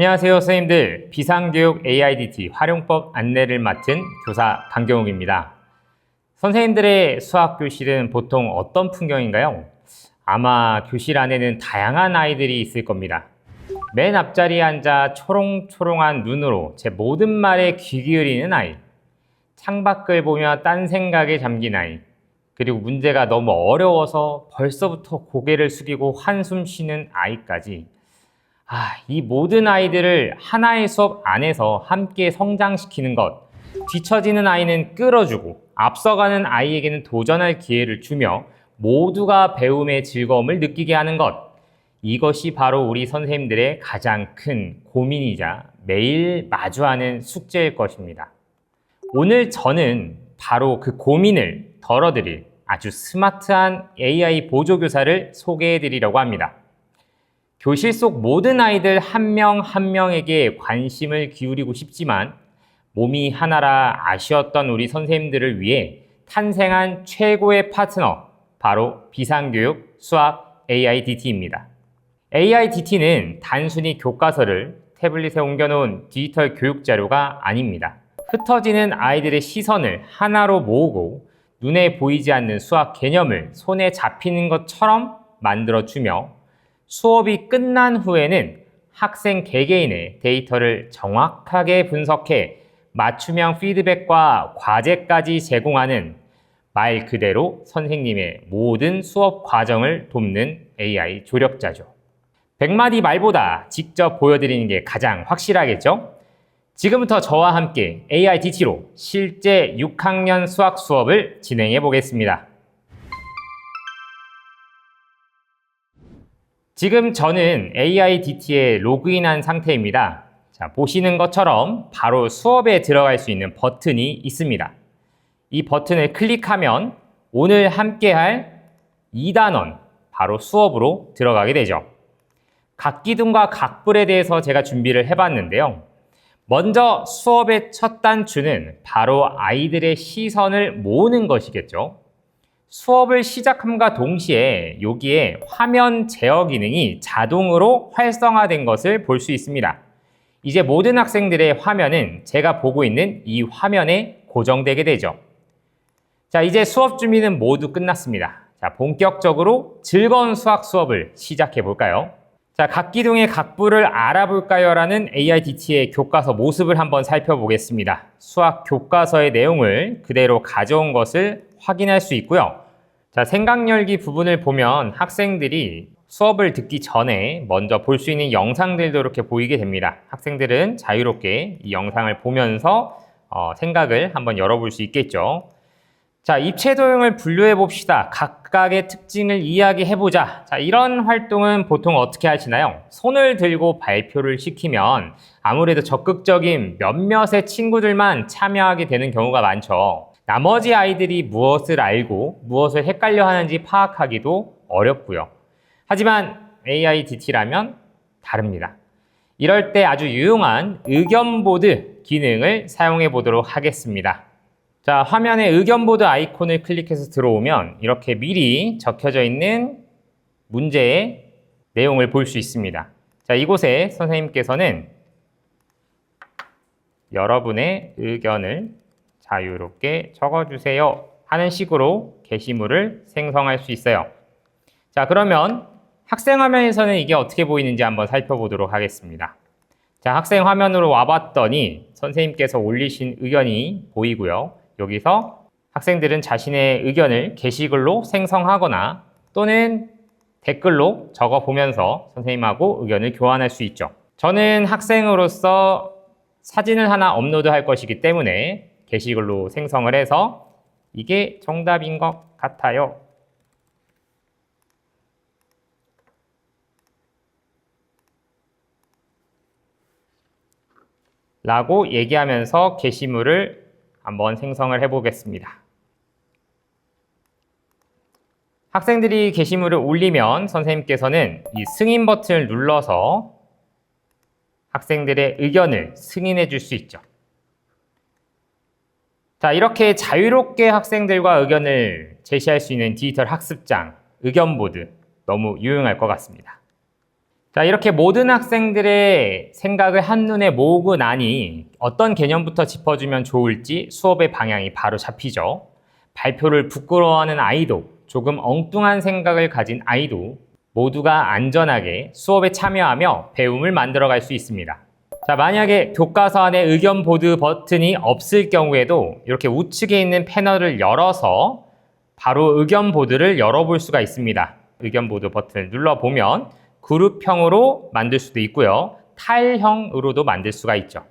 안녕하세요, 선생님들. 비상교육 AIDT 활용법 안내를 맡은 교사 강경욱입니다. 선생님들의 수학 교실은 보통 어떤 풍경인가요? 아마 교실 안에는 다양한 아이들이 있을 겁니다. 맨 앞자리에 앉아 초롱초롱한 눈으로 제 모든 말에 귀 기울이는 아이, 창밖을 보며 딴 생각에 잠긴 아이, 그리고 문제가 너무 어려워서 벌써부터 고개를 숙이고 한숨 쉬는 아이까지, 이 모든 아이들을 하나의 수업 안에서 함께 성장시키는 것, 뒤처지는 아이는 끌어주고 앞서가는 아이에게는 도전할 기회를 주며 모두가 배움의 즐거움을 느끼게 하는 것, 이것이 바로 우리 선생님들의 가장 큰 고민이자 매일 마주하는 숙제일 것입니다. 오늘 저는 바로 그 고민을 덜어드릴 아주 스마트한 AI 보조교사를 소개해 드리려고 합니다. 교실 속 모든 아이들 한 명 한 명에게 관심을 기울이고 싶지만 몸이 하나라 아쉬웠던 우리 선생님들을 위해 탄생한 최고의 파트너, 바로 비상교육 수학 AIDT입니다. AIDT는 단순히 교과서를 태블릿에 옮겨놓은 디지털 교육자료가 아닙니다. 흩어지는 아이들의 시선을 하나로 모으고 눈에 보이지 않는 수학 개념을 손에 잡히는 것처럼 만들어주며 수업이 끝난 후에는 학생 개개인의 데이터를 정확하게 분석해 맞춤형 피드백과 과제까지 제공하는 말 그대로 선생님의 모든 수업 과정을 돕는 AI 조력자죠. 100마디 말보다 직접 보여드리는 게 가장 확실하겠죠? 지금부터 저와 함께 AIDT로 실제 6학년 수학 수업을 진행해 보겠습니다. 지금 저는 AIDT에 로그인한 상태입니다. 자, 보시는 것처럼 바로 수업에 들어갈 수 있는 버튼이 있습니다. 이 버튼을 클릭하면 오늘 함께할 2단원, 바로 수업으로 들어가게 되죠. 각기둥과 각불에 대해서 제가 준비를 해봤는데요. 먼저 수업의 첫 단추는 바로 아이들의 시선을 모으는 것이겠죠. 수업을 시작함과 동시에 여기에 화면 제어 기능이 자동으로 활성화된 것을 볼 수 있습니다. 이제 모든 학생들의 화면은 제가 보고 있는 이 화면에 고정되게 되죠. 자, 이제 수업 준비는 모두 끝났습니다. 자, 본격적으로 즐거운 수학 수업을 시작해 볼까요? 자, 각기둥의 각부를 알아볼까요? 라는 AIDT의 교과서 모습을 한번 살펴보겠습니다. 수학 교과서의 내용을 그대로 가져온 것을 확인할 수 있고요. 자, 생각 열기 부분을 보면 학생들이 수업을 듣기 전에 먼저 볼 수 있는 영상들도 이렇게 보이게 됩니다. 학생들은 자유롭게 이 영상을 보면서 생각을 한번 열어볼 수 있겠죠. 자, 입체 도형을 분류해 봅시다. 각각의 특징을 이야기해 보자. 자, 이런 활동은 보통 어떻게 하시나요? 손을 들고 발표를 시키면 아무래도 적극적인 몇몇의 친구들만 참여하게 되는 경우가 많죠. 나머지 아이들이 무엇을 알고 무엇을 헷갈려 하는지 파악하기도 어렵고요. 하지만 AIDT라면 다릅니다. 이럴 때 아주 유용한 의견보드 기능을 사용해 보도록 하겠습니다. 자, 화면에 의견보드 아이콘을 클릭해서 들어오면 이렇게 미리 적혀져 있는 문제의 내용을 볼 수 있습니다. 자, 이곳에 선생님께서는 여러분의 의견을 자유롭게 적어주세요 하는 식으로 게시물을 생성할 수 있어요. 자, 그러면 학생 화면에서는 이게 어떻게 보이는지 한번 살펴보도록 하겠습니다. 자, 학생 화면으로 와봤더니 선생님께서 올리신 의견이 보이고요. 여기서 학생들은 자신의 의견을 게시글로 생성하거나 또는 댓글로 적어보면서 선생님하고 의견을 교환할 수 있죠. 저는 학생으로서 사진을 하나 업로드할 것이기 때문에 게시글로 생성을 해서 이게 정답인 것 같아요 라고 얘기하면서 게시물을 한번 생성을 해보겠습니다. 학생들이 게시물을 올리면 선생님께서는 이 승인 버튼을 눌러서 학생들의 의견을 승인해 줄 수 있죠. 자, 이렇게 자유롭게 학생들과 의견을 제시할 수 있는 디지털 학습장, 의견보드, 너무 유용할 것 같습니다. 자, 이렇게 모든 학생들의 생각을 한눈에 모으고 나니 어떤 개념부터 짚어주면 좋을지 수업의 방향이 바로 잡히죠. 발표를 부끄러워하는 아이도, 조금 엉뚱한 생각을 가진 아이도 모두가 안전하게 수업에 참여하며 배움을 만들어갈 수 있습니다. 자, 만약에 교과서 안에 의견 보드 버튼이 없을 경우에도 이렇게 우측에 있는 패널을 열어서 바로 의견 보드를 열어볼 수가 있습니다. 의견 보드 버튼을 눌러보면 그룹형으로 만들 수도 있고요. 타일형으로도 만들 수가 있죠.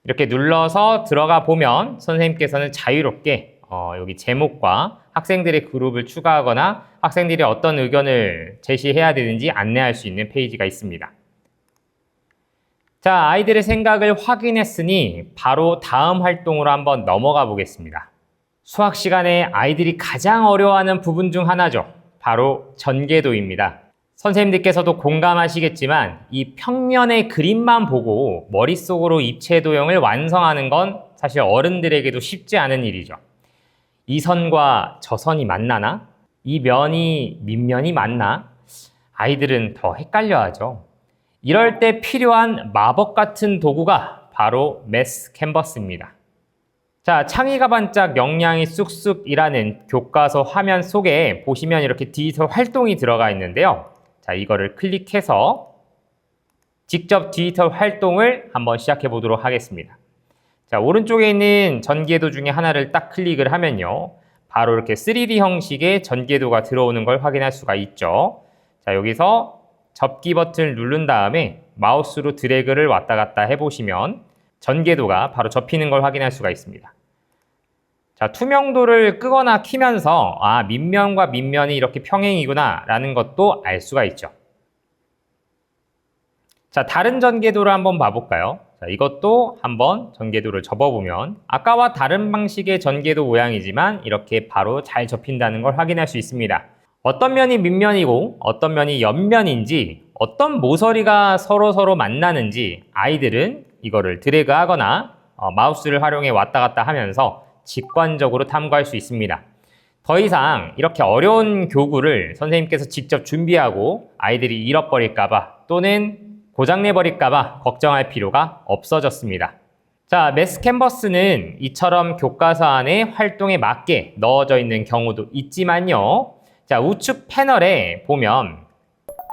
이렇게 눌러서 들어가 보면 선생님께서는 자유롭게 여기 제목과 학생들의 그룹을 추가하거나 학생들이 어떤 의견을 제시해야 되는지 안내할 수 있는 페이지가 있습니다. 자, 아이들의 생각을 확인했으니 바로 다음 활동으로 한번 넘어가 보겠습니다. 수학 시간에 아이들이 가장 어려워하는 부분 중 하나죠. 바로 전개도입니다. 선생님들께서도 공감하시겠지만 이 평면의 그림만 보고 머릿속으로 입체 도형을 완성하는 건 사실 어른들에게도 쉽지 않은 일이죠. 이 선과 저 선이 만나나? 이 면이 밑면이 맞나? 아이들은 더 헷갈려하죠. 이럴 때 필요한 마법 같은 도구가 바로 매스 캔버스입니다. 자, 창의가 반짝 역량이 쑥쑥이라는 교과서 화면 속에 보시면 이렇게 디지털 활동이 들어가 있는데요. 자, 이거를 클릭해서 직접 디지털 활동을 한번 시작해 보도록 하겠습니다. 자, 오른쪽에 있는 전개도 중에 하나를 딱 클릭을 하면요. 바로 이렇게 3D 형식의 전개도가 들어오는 걸 확인할 수가 있죠. 자, 여기서 접기 버튼을 누른 다음에 마우스로 드래그를 왔다 갔다 해보시면 전개도가 바로 접히는 걸 확인할 수가 있습니다. 자, 투명도를 끄거나 키면서 밑면과 밑면이 이렇게 평행이구나 라는 것도 알 수가 있죠. 자, 다른 전개도를 한번 봐볼까요? 자, 이것도 한번 전개도를 접어보면 아까와 다른 방식의 전개도 모양이지만 이렇게 바로 잘 접힌다는 걸 확인할 수 있습니다. 어떤 면이 밑면이고 어떤 면이 옆면인지 어떤 모서리가 서로 만나는지 아이들은 이거를 드래그하거나 마우스를 활용해 왔다 갔다 하면서 직관적으로 탐구할 수 있습니다. 더 이상 이렇게 어려운 교구를 선생님께서 직접 준비하고 아이들이 잃어버릴까봐 또는 고장내버릴까봐 걱정할 필요가 없어졌습니다. 자, 매스 캔버스는 이처럼 교과서 안에 활동에 맞게 넣어져 있는 경우도 있지만요. 자, 우측 패널에 보면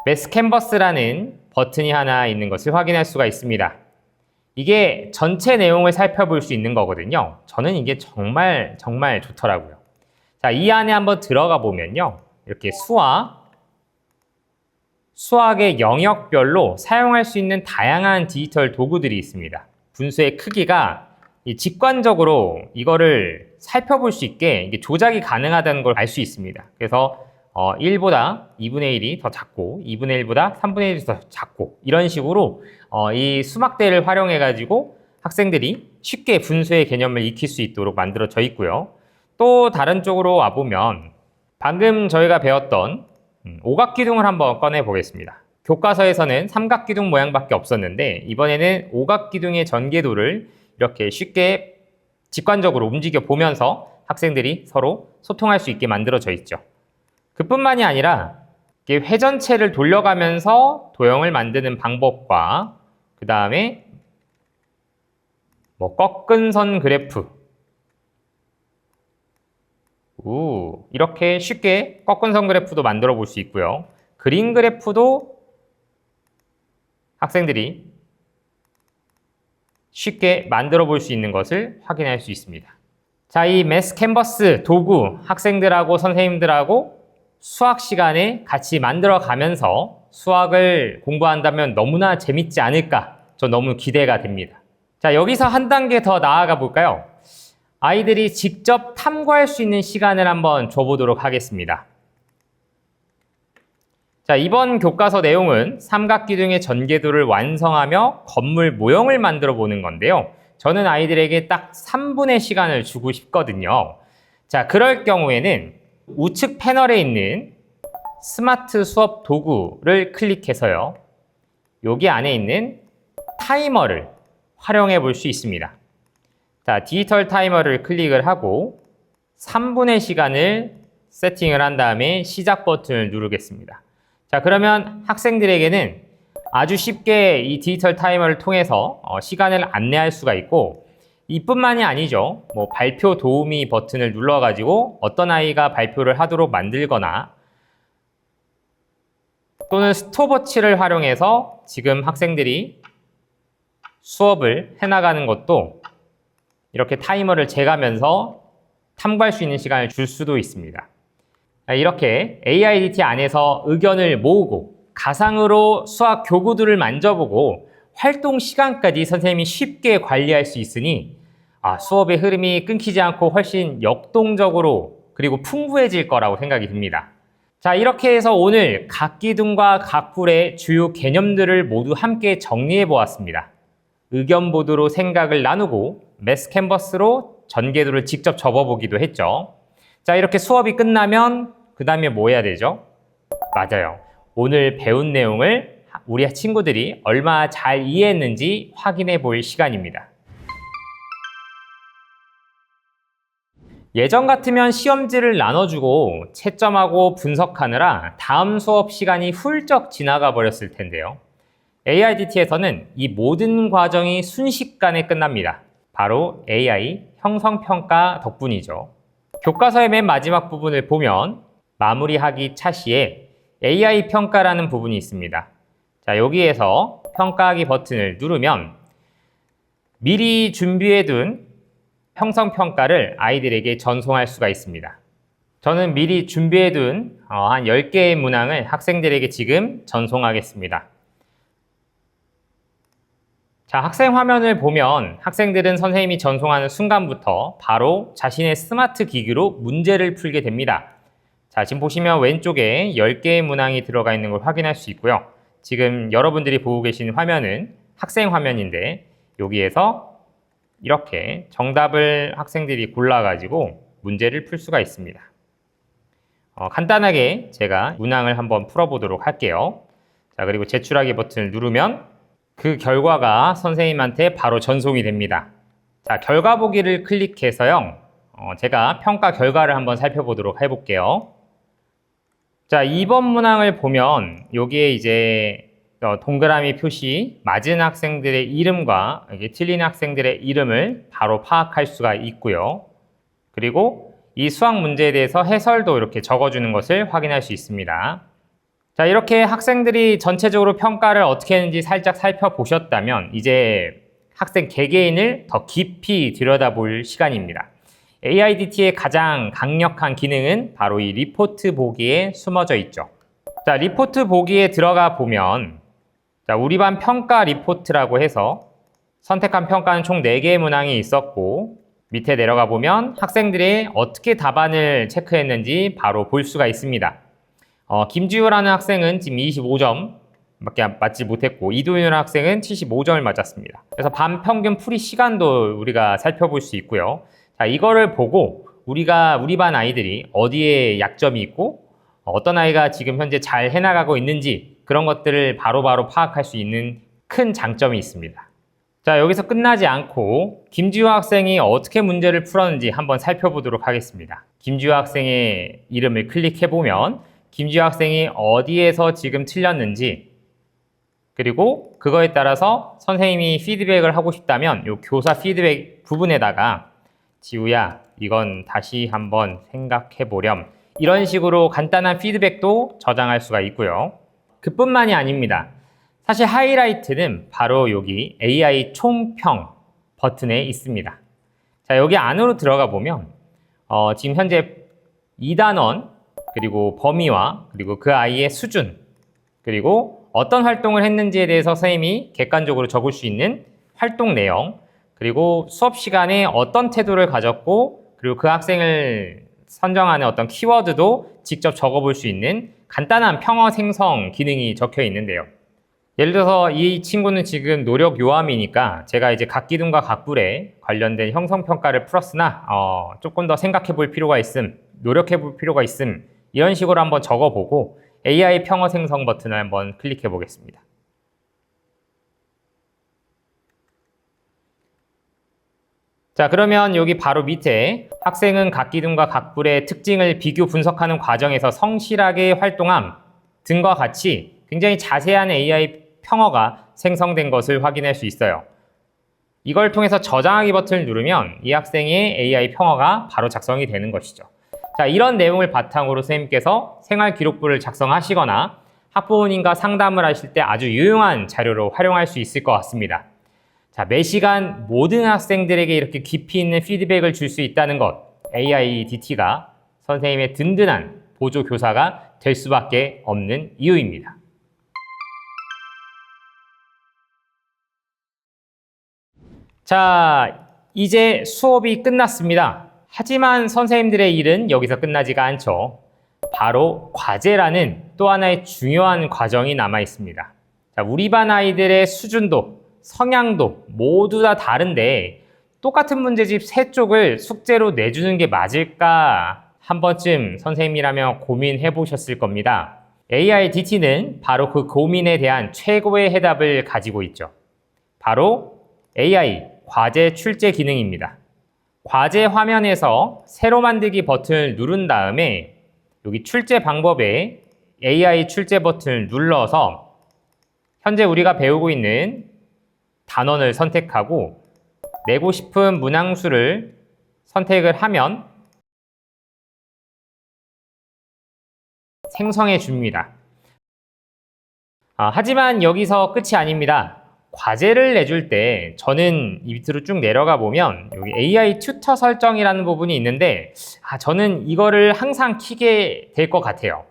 매스 캔버스라는 버튼이 하나 있는 것을 확인할 수가 있습니다. 이게 전체 내용을 살펴볼 수 있는 거거든요. 저는 이게 정말 좋더라고요. 자, 이 안에 한번 들어가 보면요. 이렇게 수학의 영역별로 사용할 수 있는 다양한 디지털 도구들이 있습니다. 분수의 크기가 직관적으로 이거를 살펴볼 수 있게 이게 조작이 가능하다는 걸 알 수 있습니다. 그래서 1보다 2분의 1이 더 작고 2분의 1보다 3분의 1이 더 작고 이런 식으로 이 수막대를 활용해 가지고 학생들이 쉽게 분수의 개념을 익힐 수 있도록 만들어져 있고요. 또 다른 쪽으로 와보면 방금 저희가 배웠던 오각기둥을 한번 꺼내 보겠습니다. 교과서에서는 삼각기둥 모양밖에 없었는데 이번에는 오각기둥의 전개도를 이렇게 쉽게 직관적으로 움직여 보면서 학생들이 서로 소통할 수 있게 만들어져 있죠. 그뿐만이 아니라 회전체를 돌려가면서 도형을 만드는 방법과 그 다음에 꺾은 선 그래프 이렇게 쉽게 꺾은 선 그래프도 만들어 볼 수 있고요. 그림 그래프도 학생들이 쉽게 만들어 볼 수 있는 것을 확인할 수 있습니다. 자, 이 매스 캔버스 도구 학생들하고 선생님들하고 수학 시간에 같이 만들어 가면서 수학을 공부한다면 너무나 재밌지 않을까? 저 너무 기대가 됩니다. 자, 여기서 한 단계 더 나아가 볼까요? 아이들이 직접 탐구할 수 있는 시간을 한번 줘보도록 하겠습니다. 자, 이번 교과서 내용은 삼각기둥의 전개도를 완성하며 건물 모형을 만들어 보는 건데요. 저는 아이들에게 딱 3분의 시간을 주고 싶거든요. 자, 그럴 경우에는 우측 패널에 있는 스마트 수업 도구를 클릭해서요. 여기 안에 있는 타이머를 활용해 볼 수 있습니다. 자, 디지털 타이머를 클릭을 하고 3분의 시간을 세팅을 한 다음에 시작 버튼을 누르겠습니다. 자, 그러면 학생들에게는 아주 쉽게 이 디지털 타이머를 통해서 시간을 안내할 수가 있고, 이뿐만이 아니죠. 뭐 발표 도우미 버튼을 눌러가지고 어떤 아이가 발표를 하도록 만들거나, 또는 스톱워치를 활용해서 지금 학생들이 수업을 해나가는 것도 이렇게 타이머를 재가면서 탐구할 수 있는 시간을 줄 수도 있습니다. 이렇게 AIDT 안에서 의견을 모으고 가상으로 수학 교구들을 만져보고 활동 시간까지 선생님이 쉽게 관리할 수 있으니 수업의 흐름이 끊기지 않고 훨씬 역동적으로 그리고 풍부해질 거라고 생각이 듭니다. 자, 이렇게 해서 오늘 각기둥과 각불의 주요 개념들을 모두 함께 정리해 보았습니다. 의견보드로 생각을 나누고 매스캔버스로 전개도를 직접 접어보기도 했죠. 자, 이렇게 수업이 끝나면 그 다음에 뭐 해야 되죠? 맞아요. 오늘 배운 내용을 우리 친구들이 얼마나 잘 이해했는지 확인해 볼 시간입니다. 예전 같으면 시험지를 나눠주고 채점하고 분석하느라 다음 수업 시간이 훌쩍 지나가 버렸을 텐데요. AIDT에서는 이 모든 과정이 순식간에 끝납니다. 바로 AI 형성평가 덕분이죠. 교과서의 맨 마지막 부분을 보면 마무리하기 차시에 AI 평가라는 부분이 있습니다. 자, 여기에서 평가하기 버튼을 누르면 미리 준비해둔 형성평가를 아이들에게 전송할 수가 있습니다. 저는 미리 준비해둔 한 10개의 문항을 학생들에게 지금 전송하겠습니다. 자, 학생 화면을 보면 학생들은 선생님이 전송하는 순간부터 바로 자신의 스마트 기기로 문제를 풀게 됩니다. 자, 지금 보시면 왼쪽에 10개의 문항이 들어가 있는 걸 확인할 수 있고요. 지금 여러분들이 보고 계신 화면은 학생 화면인데 여기에서 이렇게 정답을 학생들이 골라가지고 문제를 풀 수가 있습니다. 간단하게 제가 문항을 한번 풀어보도록 할게요. 자, 그리고 제출하기 버튼을 누르면 그 결과가 선생님한테 바로 전송이 됩니다. 자, 결과 보기를 클릭해서요. 제가 평가 결과를 한번 살펴보도록 해볼게요. 자, 2번 문항을 보면 여기에 이제 동그라미 표시 맞은 학생들의 이름과 틀린 학생들의 이름을 바로 파악할 수가 있고요. 그리고 이 수학 문제에 대해서 해설도 이렇게 적어주는 것을 확인할 수 있습니다. 자, 이렇게 학생들이 전체적으로 평가를 어떻게 했는지 살짝 살펴보셨다면 이제 학생 개개인을 더 깊이 들여다볼 시간입니다. AIDT의 가장 강력한 기능은 바로 이 리포트 보기에 숨어져 있죠. 자, 리포트 보기에 들어가 보면 자, 우리 반 평가 리포트라고 해서 선택한 평가는 총 4개의 문항이 있었고 밑에 내려가 보면 학생들이 어떻게 답안을 체크했는지 바로 볼 수가 있습니다. 김지우라는 학생은 지금 25점 밖에 맞지 못했고 이도윤이라는 학생은 75점을 맞았습니다. 그래서 반 평균 풀이 시간도 우리가 살펴볼 수 있고요. 자, 이거를 보고 우리 반 아이들이 어디에 약점이 있고 어떤 아이가 지금 현재 잘 해나가고 있는지 그런 것들을 바로바로 파악할 수 있는 큰 장점이 있습니다. 자, 여기서 끝나지 않고 김지우 학생이 어떻게 문제를 풀었는지 한번 살펴보도록 하겠습니다. 김지우 학생의 이름을 클릭해보면 김지우 학생이 어디에서 지금 틀렸는지 그리고 그거에 따라서 선생님이 피드백을 하고 싶다면 이 교사 피드백 부분에다가 지우야, 이건 다시 한번 생각해보렴 이런 식으로 간단한 피드백도 저장할 수가 있고요. 그뿐만이 아닙니다. 사실 하이라이트는 바로 여기 AI 총평 버튼에 있습니다. 자, 여기 안으로 들어가 보면 지금 현재 2단원 그리고 범위와 그리고 그 아이의 수준 그리고 어떤 활동을 했는지에 대해서 선생님이 객관적으로 적을 수 있는 활동 내용 그리고 수업 시간에 어떤 태도를 가졌고 그리고 그 학생을 선정하는 어떤 키워드도 직접 적어볼 수 있는 간단한 평어 생성 기능이 적혀 있는데요. 예를 들어서 이 친구는 지금 노력 요함이니까 제가 이제 각기둥과 각불에 관련된 형성평가를 풀었으나 조금 더 생각해 볼 필요가 있음, 노력해 볼 필요가 있음 이런 식으로 한번 적어보고 AI 평어 생성 버튼을 한번 클릭해 보겠습니다. 자, 그러면 여기 바로 밑에 학생은 각기둥과 각불의 특징을 비교 분석하는 과정에서 성실하게 활동함 등과 같이 굉장히 자세한 AI 평어가 생성된 것을 확인할 수 있어요. 이걸 통해서 저장하기 버튼을 누르면 이 학생의 AI 평어가 바로 작성이 되는 것이죠. 자, 이런 내용을 바탕으로 선생님께서 생활 기록부를 작성하시거나 학부모님과 상담을 하실 때 아주 유용한 자료로 활용할 수 있을 것 같습니다. 자, 매 시간 모든 학생들에게 이렇게 깊이 있는 피드백을 줄 수 있다는 것, AIDT가 선생님의 든든한 보조 교사가 될 수밖에 없는 이유입니다. 자, 이제 수업이 끝났습니다. 하지만 선생님들의 일은 여기서 끝나지가 않죠. 바로 과제라는 또 하나의 중요한 과정이 남아 있습니다. 자, 우리 반 아이들의 수준도, 성향도 모두 다 다른데 똑같은 문제집 3쪽을 숙제로 내주는 게 맞을까? 한 번쯤 선생님이라면 고민해 보셨을 겁니다. AIDT는 바로 그 고민에 대한 최고의 해답을 가지고 있죠. 바로 AI 과제 출제 기능입니다. 과제 화면에서 새로 만들기 버튼을 누른 다음에 여기 출제 방법에 AI 출제 버튼을 눌러서 현재 우리가 배우고 있는 단원을 선택하고 내고 싶은 문항수를 선택을 하면 생성해 줍니다. 하지만 여기서 끝이 아닙니다. 과제를 내줄 때 저는 이 밑으로 쭉 내려가 보면 여기 AI 튜터 설정이라는 부분이 있는데 저는 이거를 항상 켜게 될 것 같아요.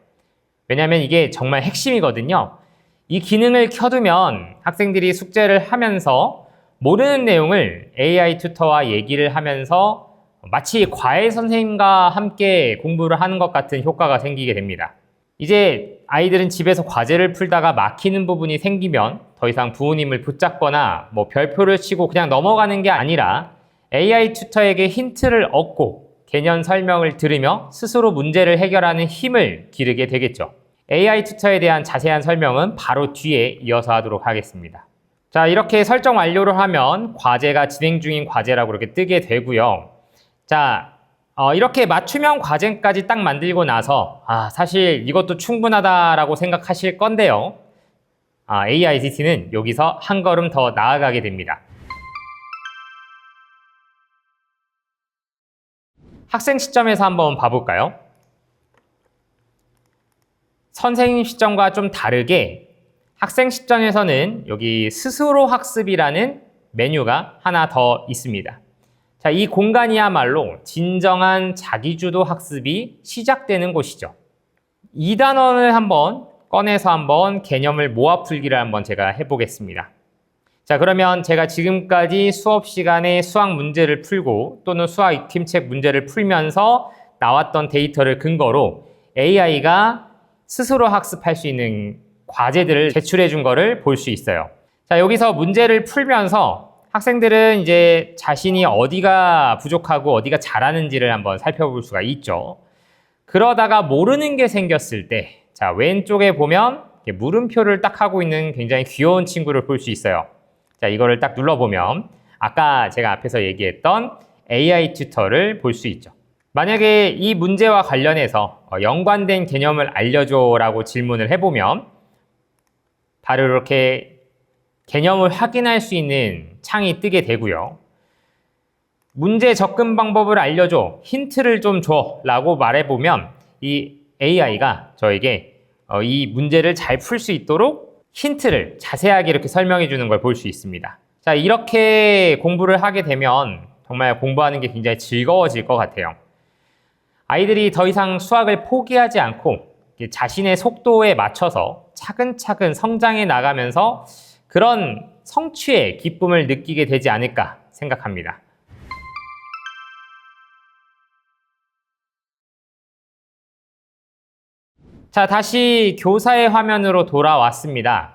왜냐하면 이게 정말 핵심이거든요. 이 기능을 켜두면 학생들이 숙제를 하면서 모르는 내용을 AI 튜터와 얘기를 하면서 마치 과외 선생님과 함께 공부를 하는 것 같은 효과가 생기게 됩니다. 이제 아이들은 집에서 과제를 풀다가 막히는 부분이 생기면 더 이상 부모님을 붙잡거나 별표를 치고 그냥 넘어가는 게 아니라 AI 튜터에게 힌트를 얻고 개념 설명을 들으며 스스로 문제를 해결하는 힘을 기르게 되겠죠. AI 튜터에 대한 자세한 설명은 바로 뒤에 이어서 하도록 하겠습니다. 자, 이렇게 설정 완료를 하면 과제가 진행 중인 과제라고 이렇게 뜨게 되고요. 자, 이렇게 맞춤형 과제까지 딱 만들고 나서 사실 이것도 충분하다라고 생각하실 건데요. AIDT는 여기서 한 걸음 더 나아가게 됩니다. 학생 시점에서 한번 봐볼까요? 선생님 시점과 좀 다르게 학생 시점에서는 여기 스스로 학습이라는 메뉴가 하나 더 있습니다. 자, 이 공간이야말로 진정한 자기주도 학습이 시작되는 곳이죠. 이 단원을 한번 꺼내서 한번 개념을 모아 풀기를 한번 제가 해보겠습니다. 자, 그러면 제가 지금까지 수업 시간에 수학 문제를 풀고 또는 수학 익힘책 문제를 풀면서 나왔던 데이터를 근거로 AI가 스스로 학습할 수 있는 과제들을 제출해 준 거를 볼 수 있어요. 자, 여기서 문제를 풀면서 학생들은 이제 자신이 어디가 부족하고 어디가 잘하는지를 한번 살펴볼 수가 있죠. 그러다가 모르는 게 생겼을 때, 자, 왼쪽에 보면 물음표를 딱 하고 있는 굉장히 귀여운 친구를 볼 수 있어요. 자, 이거를 딱 눌러보면 아까 제가 앞에서 얘기했던 AI 튜터를 볼 수 있죠. 만약에 이 문제와 관련해서 연관된 개념을 알려줘 라고 질문을 해보면 바로 이렇게 개념을 확인할 수 있는 창이 뜨게 되고요. 문제 접근 방법을 알려줘, 힌트를 좀 줘 라고 말해보면 이 AI가 저에게 이 문제를 잘 풀 수 있도록 힌트를 자세하게 이렇게 설명해 주는 걸 볼 수 있습니다. 자, 이렇게 공부를 하게 되면 정말 공부하는 게 굉장히 즐거워질 것 같아요. 아이들이 더 이상 수학을 포기하지 않고 자신의 속도에 맞춰서 차근차근 성장해 나가면서 그런 성취의 기쁨을 느끼게 되지 않을까 생각합니다. 자, 다시 교사의 화면으로 돌아왔습니다.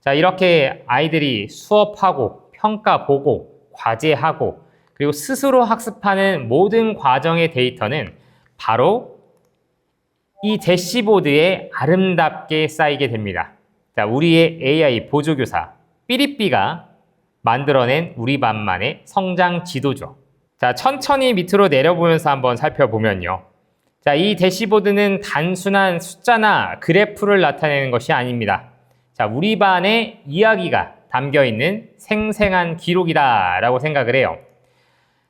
자, 이렇게 아이들이 수업하고 평가 보고 과제하고 그리고 스스로 학습하는 모든 과정의 데이터는 바로 이 대시보드에 아름답게 쌓이게 됩니다. 자, 우리의 AI 보조교사 삐리삐가 만들어낸 우리 반만의 성장 지도죠. 자, 천천히 밑으로 내려보면서 한번 살펴보면요. 자, 이 대시보드는 단순한 숫자나 그래프를 나타내는 것이 아닙니다. 자, 우리 반의 이야기가 담겨 있는 생생한 기록이다라고 생각을 해요.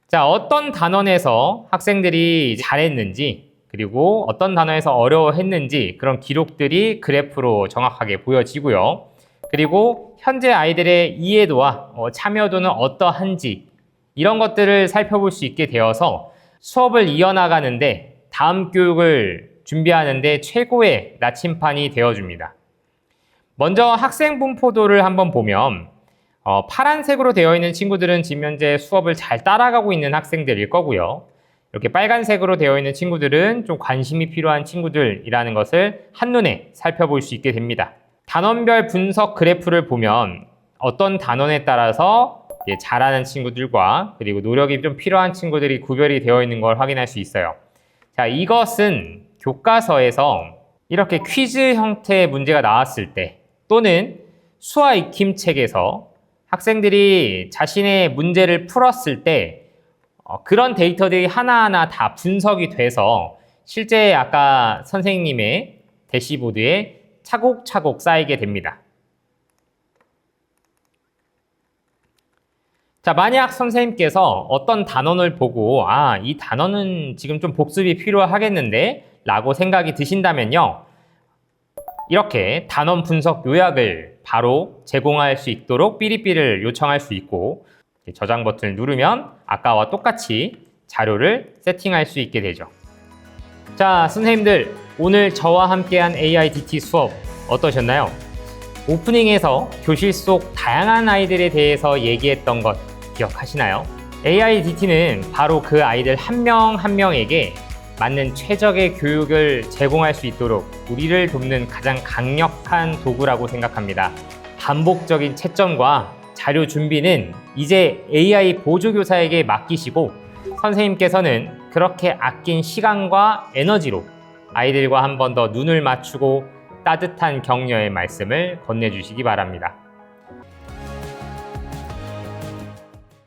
자, 어떤 단원에서 학생들이 잘했는지, 그리고 어떤 단원에서 어려워했는지 그런 기록들이 그래프로 정확하게 보여지고요. 그리고 현재 아이들의 이해도와 참여도는 어떠한지 이런 것들을 살펴볼 수 있게 되어서 수업을 이어나가는데 다음 교육을 준비하는데 최고의 나침판이 되어줍니다. 먼저 학생 분포도를 한번 보면 파란색으로 되어 있는 친구들은 지금 현재 수업을 잘 따라가고 있는 학생들일 거고요. 이렇게 빨간색으로 되어 있는 친구들은 좀 관심이 필요한 친구들이라는 것을 한눈에 살펴볼 수 있게 됩니다. 단원별 분석 그래프를 보면 어떤 단원에 따라서 잘하는 친구들과 그리고 노력이 좀 필요한 친구들이 구별이 되어 있는 걸 확인할 수 있어요. 자, 이것은 교과서에서 이렇게 퀴즈 형태의 문제가 나왔을 때 또는 수화 익힘 책에서 학생들이 자신의 문제를 풀었을 때 그런 데이터들이 하나하나 다 분석이 돼서 실제 아까 선생님의 대시보드에 차곡차곡 쌓이게 됩니다. 자, 만약 선생님께서 어떤 단원을 보고 이 단원은 지금 좀 복습이 필요하겠는데 라고 생각이 드신다면요, 이렇게 단원 분석 요약을 바로 제공할 수 있도록 삐리삐리를 요청할 수 있고 저장 버튼을 누르면 아까와 똑같이 자료를 세팅할 수 있게 되죠. 자, 선생님들 오늘 저와 함께한 AIDT 수업 어떠셨나요? 오프닝에서 교실 속 다양한 아이들에 대해서 얘기했던 것 기억하시나요? AIDT는 바로 그 아이들 한 명 한 명에게 맞는 최적의 교육을 제공할 수 있도록 우리를 돕는 가장 강력한 도구라고 생각합니다. 반복적인 채점과 자료 준비는 이제 AI 보조교사에게 맡기시고 선생님께서는 그렇게 아낀 시간과 에너지로 아이들과 한 번 더 눈을 맞추고 따뜻한 격려의 말씀을 건네주시기 바랍니다.